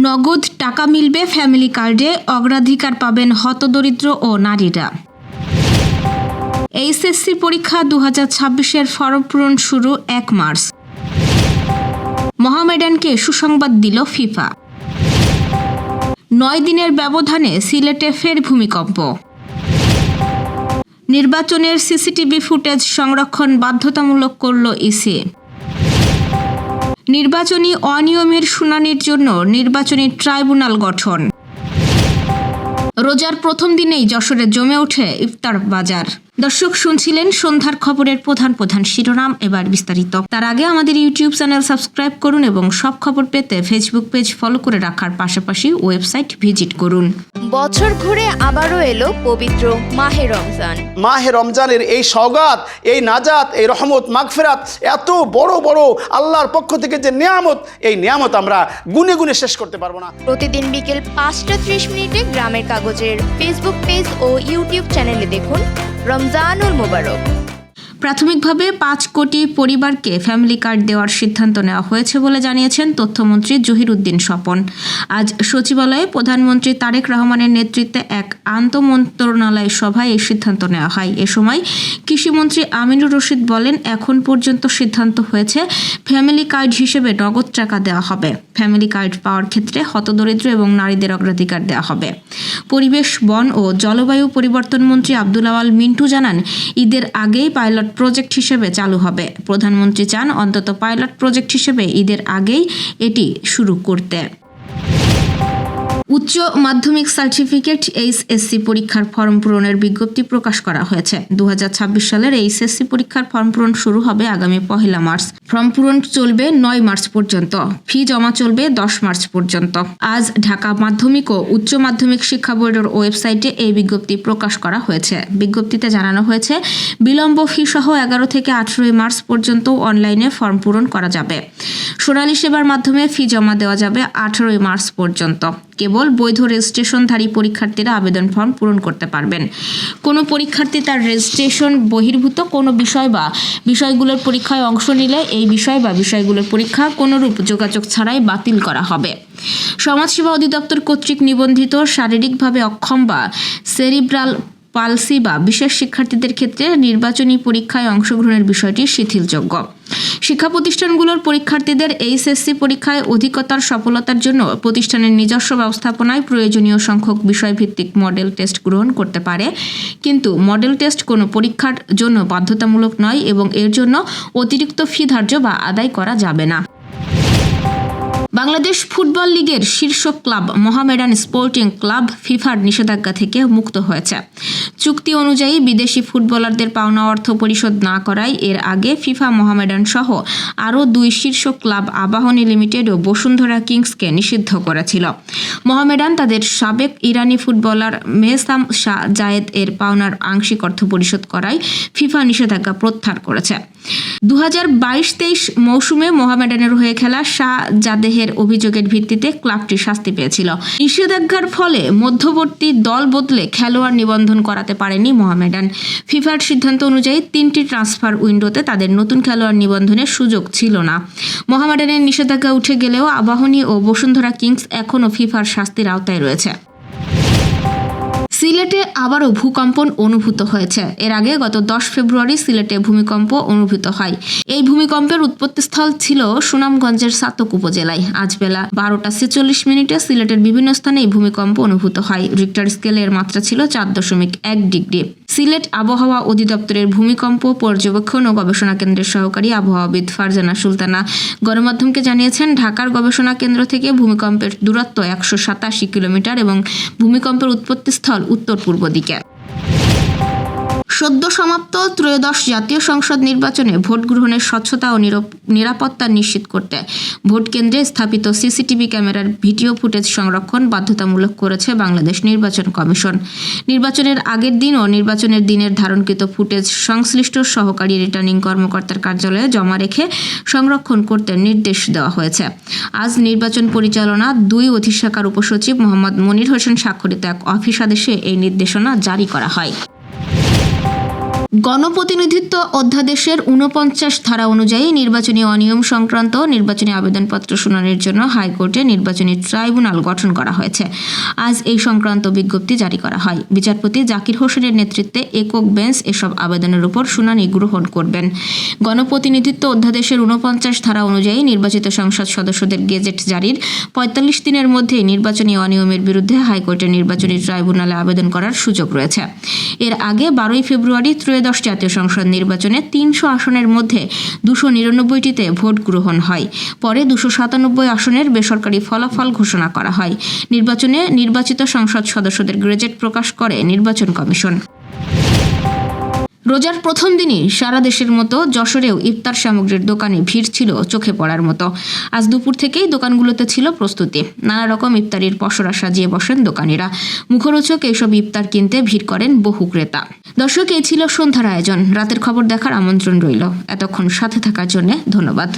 নগদ টাকা মিলবে ফ্যামিলি কার্ডে, অগ্রাধিকার পাবেন হতদরিদ্র ও নারীরা। এইচএসসি পরীক্ষা 2026-এর ফরম পূরণ শুরু 1 মার্চ। মোহামেডানকে সুসংবাদ দিল ফিফা। 9 দিনের ব্যবধানে সিলেটে ফের ভূমিকম্প। নির্বাচনের সিসিটিভি ফুটেজ সংরক্ষণ বাধ্যতামূলক করল ইসি। নির্বাচনী অনিয়মের শুনানির জন্য নির্বাচনী ট্রাইব্যুনাল গঠন। রোজার প্রথম দিনেই যশোরে জমে ওঠে ইফতার বাজার। দর্শক, শুনছিলেন সন্ধ্যার খবরের প্রধান প্রধান শিরোনাম, এবার বিস্তারিত। তার আগে আমাদের ইউটিউব চ্যানেল সাবস্ক্রাইব করুন এবং সব খবর পেতে ফেসবুক পেজ ফলো করে রাখার পাশাপাশি ওয়েবসাইট ভিজিট করুন। বছর ঘুরে আবারও এলো পবিত্র মাহে রমজান। মাহে রমজানের এই সওগাত, এই নাজাত, এই রহমত, মাগফিরাত, এত বড় বড় আল্লাহর পক্ষ থেকে যে নিয়ামত, এই নিয়ামত আমরা গুনে গুনে শেষ করতে পারবো না। প্রতিদিন বিকেল 5:30 গ্রামের কাগজের ফেসবুক পেজ ও ইউটিউব চ্যানেলে দেখুন রমজানুল মোবারক। প্রাথমিকভাবে 5 কোটি পরিবারকে ফ্যামিলি কার্ড দেওয়ার সিদ্ধান্ত নেওয়া হয়েছে বলে জানিয়েছেন তথ্যমন্ত্রী জহিরুদ্দিন স্বপন। আজ সচিবালয়ে প্রধানমন্ত্রী তারেক রহমানের নেতৃত্বে এক আন্তঃমন্ত্রণালয় সভায় এই সিদ্ধান্ত নেওয়া হয়। এ সময় কৃষিমন্ত্রী আমিনুর রশিদ বলেন, এখন পর্যন্ত সিদ্ধান্ত হয়েছে ফ্যামিলি কার্ড হিসেবে নগদ টাকা দেওয়া হবে। ফ্যামিলি কার্ড পাওয়ার ক্ষেত্রে হতদরিদ্র এবং নারীদের অগ্রাধিকার দেওয়া হবে। পরিবেশ, বন ও জলবায়ু পরিবর্তন মন্ত্রী আব্দুল আওয়াল মিন্টু জানান, ঈদের আগেই পাইলট প্রজেক্ট হিসেবে চালু হবে। প্রধানমন্ত্রী চান অন্তত পাইলট প্রজেক্ট হিসেবে ঈদের আগেই এটি শুরু করতে। উচ্চ মাধ্যমিক সার্টিফিকেট এইচএসসি পরীক্ষার ফর্ম পূরণের বিজ্ঞপ্তি প্রকাশ করা হয়েছে। 2026 সালের এইচএসসি পরীক্ষার ফর্ম পূরণ শুরু হবে আগামী 1 মার্চ। ফর্ম পূরণ চলবে 9 মার্চ পর্যন্ত। ফি জমা চলবে 10 মার্চ পর্যন্ত। আজ ঢাকা মাধ্যমিক ও উচ্চ মাধ্যমিক শিক্ষা বোর্ডের ওয়েবসাইটে এই বিজ্ঞপ্তি প্রকাশ করা হয়েছে। বিজ্ঞপ্তিতে জানানো হয়েছে, বিলম্ব ফি সহ 11 থেকে 18 মার্চ পর্যন্ত অনলাইনে ফর্ম পূরণ করা যাবে। সোনালী সেবার মাধ্যমে ফি জমা দেওয়া যাবে 18 মার্চ পর্যন্ত। কেবল বৈধ রেজিস্ট্রেশনধারী পরীক্ষার্থীরা আবেদন ফর্ম পূরণ করতে পারবেন। কোনো পরীক্ষার্থী তার রেজিস্ট্রেশন বহির্ভূত কোনো বিষয় বা বিষয়গুলোর পরীক্ষায় অংশ নিলে এই বিষয় বা বিষয়গুলোর পরীক্ষা কোনোরূপ যোগাযোগ ছাড়াই বাতিল করা হবে। সমাজসেবা অধিদপ্তর কর্তৃক নিবন্ধিত শারীরিকভাবে অক্ষম বা সেরিব্রাল পালসি বা বিশেষ শিক্ষার্থীদের ক্ষেত্রে নির্বাচনী পরীক্ষায় অংশগ্রহণের বিষয়টি শিথিলযোগ্য। শিক্ষা প্রতিষ্ঠানগুলোর পরীক্ষার্থীদের এইচএসসি পরীক্ষায় অধিকতর সফলতার জন্য প্রতিষ্ঠানের নিজস্ব ব্যবস্থাপনায় প্রয়োজনীয় সংখ্যক বিষয়ভিত্তিক মডেল টেস্ট গ্রহণ করতে পারে, কিন্তু মডেল টেস্ট কোনো পরীক্ষার জন্য বাধ্যতামূলক নয় এবং এর জন্য অতিরিক্ত ফি ধার্য বা আদায় করা যাবে না। বাংলাদেশ ফুটবল লিগের শীর্ষ ক্লাব মোহামেডান স্পোর্টিং ক্লাব ফিফার নিষেধাজ্ঞা থেকে মুক্ত হয়েছে। চুক্তি অনুযায়ী বিদেশি ফুটবলারদের পাওনা অর্থ পরিশোধ না করায় এর আগে ফিফা মোহামেডান সহ আরও 2 শীর্ষ ক্লাব আবাহনী লিমিটেড ও বসুন্ধরা কিংসকে নিষিদ্ধ করেছিল। মোহামেডান তাদের সাবেক ইরানি ফুটবলার মেহসাম শাহ জায়েদ এর পাওনার আংশিক অর্থ পরিশোধ করায় ফিফা নিষেধাজ্ঞা প্রত্যাহার করেছে। 2022-23 মৌসুমে মোহামেডানের হয়ে খেলা শাহ জাদেহের অভিযোগের ভিত্তিতে ক্লাবটি শাস্তি পেয়েছিল। নিষেধাজ্ঞার ফলে মধ্যবর্তী দল বদলে খেলোয়াড় নিবন্ধন করাতে পারেনি মোহামেডান। ফিফার সিদ্ধান্ত অনুযায়ী 3টি ট্রান্সফার উইন্ডোতে তাদের নতুন খেলোয়াড় নিবন্ধনের সুযোগ ছিল না। মোহামেডানের নিষেধাজ্ঞা উঠে গেলেও আবাহনী ও বসুন্ধরা কিংস এখনও ফিফার শাস্তির আওতায় রয়েছে। সিলেটে আবারও ভূকম্পন অনুভূত হয়েছে। এর আগে গত 10 ফেব্রুয়ারি সিলেটে ভূমিকম্প অনুভূত হয়। এই ভূমিকম্পের উৎপত্তিস্থল ছিল সুনামগঞ্জের সাতক উপজেলায়। আজ বেলা 12:46 সিলেটের বিভিন্ন স্থানে এই ভূমিকম্প অনুভূত হয়। রিক্টার স্কেলের মাত্রা ছিল 4.1 ডিগ্রি। সিলেট আবহাওয়া অধিদপ্তরের ভূমিকম্প পর্যবেক্ষণ ও গবেষণা কেন্দ্রের সহকারী আবহাওয়াবিদ ফারজানা সুলতানা গণমাধ্যমকে জানিয়েছেন, ঢাকার গবেষণা কেন্দ্র থেকে ভূমিকম্পের দূরত্ব 187 কিলোমিটার এবং ভূমিকম্পের উৎপত্তিস্থল উত্তর পূর্ব দিকে। সদ্য সমাপ্ত ত্রয়োদশ জাতীয় সংসদ নির্বাচনে ভোট গ্রহণের স্বচ্ছতা ও নিরাপত্তা নিশ্চিত করতে ভোট কেন্দ্রে স্থাপিত সিসিটিভি ক্যামেরার ভিডিও ফুটেজ সংরক্ষণ বাধ্যতামূলক করেছে বাংলাদেশ নির্বাচন কমিশন। নির্বাচনের আগের দিন ও নির্বাচনের দিনের ধারণকৃত ফুটেজ সংশ্লিষ্ট সহকারী রিটার্নিং কর্মকর্তার কার্যালয়ে জমা রেখে সংরক্ষণ করতে নির্দেশ দেওয়া হয়েছে। আজ নির্বাচন পরিচালনা 2 অধিশাখার উপসচিব মোহাম্মদ মনির হোসেন স্বাক্ষরিত এক অফিস আদেশে এই নির্দেশনা জারি করা হয়। গণপ্রতিনিধিত্ব অধ্যাদেশের 49 ধারা অনুযায়ী নির্বাচনী অনিয়ম সংক্রান্ত নির্বাচনী আবেদনপত্র শুনানির জন্য হাইকোর্টে নির্বাচনী ট্রাইব্যুনাল গঠন করা হয়েছে। আজ এই সংক্রান্ত বিজ্ঞপ্তি জারি করা হয়। বিচারপতি জাকির হোসেনের নেতৃত্বে একক বেঞ্চ এসব আবেদনের উপর শুনানি গ্রহণ করবেন। গণপ্রতিনিধিত্ব অধ্যাদেশের 49 ধারা অনুযায়ী নির্বাচিত সংসদ সদস্যদের গেজেট জারির 45 দিনের মধ্যে নির্বাচনী অনিয়মের বিরুদ্ধে হাইকোর্টের নির্বাচনী ট্রাইব্যুনালে আবেদন করার সুযোগ রয়েছে। এর আগে 12 ফেব্রুয়ারি ত্রয়োদশ জাতীয় সংসদ নির্বাচনে 300 আসনের মধ্যে 299টিতে ভোট গ্রহণ হয়। পরে 297 আসনের বেসরকারি ফলাফল ঘোষণা করা হয়। নির্বাচনে নির্বাচিত সংসদ সদস্যদের গেজেট প্রকাশ করে নির্বাচন কমিশন। রোজার প্রথম দিনই সারা দেশের মতো যশোরেও ইফতার সামগ্রীর দোকানে ভিড় ছিল চোখে পড়ার মতো। আজ দুপুর থেকেই দোকানগুলোতে ছিল প্রস্তুতি। নানা রকম ইফতারির পসরা সাজিয়ে বসেন দোকানিরা। মুখরোচক এইসব ইফতার কিনতে ভিড় করেন বহু ক্রেতা। দর্শক, এই ছিল সন্ধ্যার আয়োজন। রাতের খবর দেখার আমন্ত্রণ রইল। এতক্ষণ সাথে থাকার জন্য ধন্যবাদ।